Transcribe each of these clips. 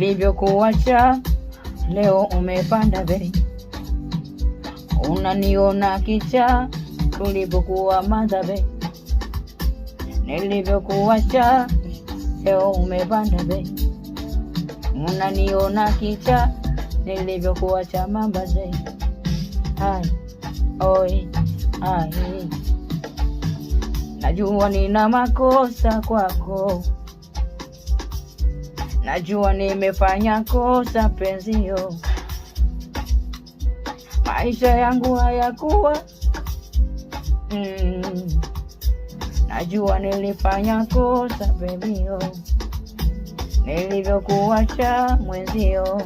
nilivyokuacha leo umepanda bei, unaniona kicha tulipokuwa madhabe. Nilivyokuacha leo umepanda bei, unaniona kicha nilivyokuacha mambaze. Hai oi hai, najua nina makosa kwako, najua nimefanya kosa penzio, maisha yangu hayakuwa najua nilifanya kosa bebio, nilivyokuacha mwenzio.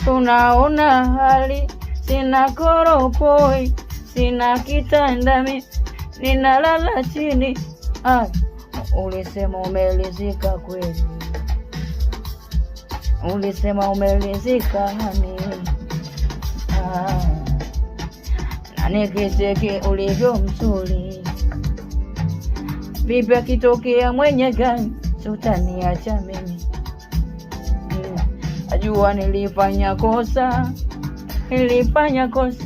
Unaona hali sina koropoi, sina kitandami, ninalala chini. Ulisema umelizika kweli, ulisema umelizika hani. Na nikiseki ulivyo mzuri, vipi akitokea mwenye gani sutaniacha mimi. Najua nilifanya kosa, nilifanya kosa,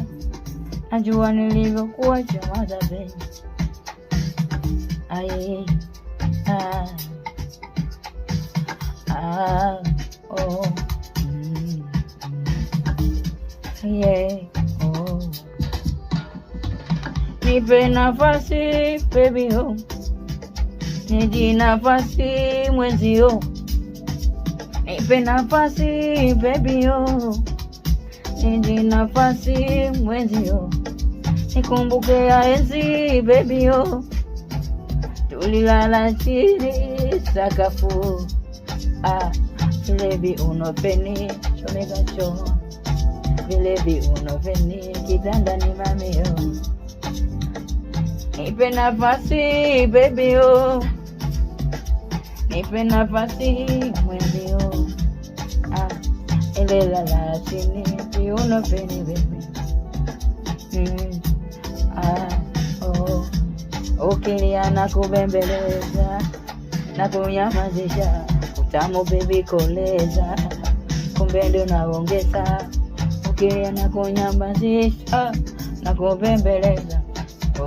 najua nilivyokuacha madhabe. Ai oh yeah oh. Nipe nafasi baby oh, niji nafasi mwenzio. Nipe nafasi baby oh, niji nafasi mwenzio. Nikumbuke ya enzi baby oh, tulilala chini sakafu. Vilevi unopeni chomekacho, vilevi unopeni kitandani mamio. Nipe nafasi baby oh, nipe nafasi mwenzio. Ililala chini unopeni baby. Oh, ukilia na kubembeleza na kunyamazisha, utamu baby koleza, kumbe ndio naongeza. Ukilia na kunyamazisha na kubembeleza,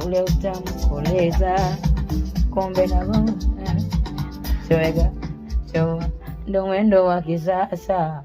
ule utamu koleza, kumbe na sewega ndo mwendo wa kisasa.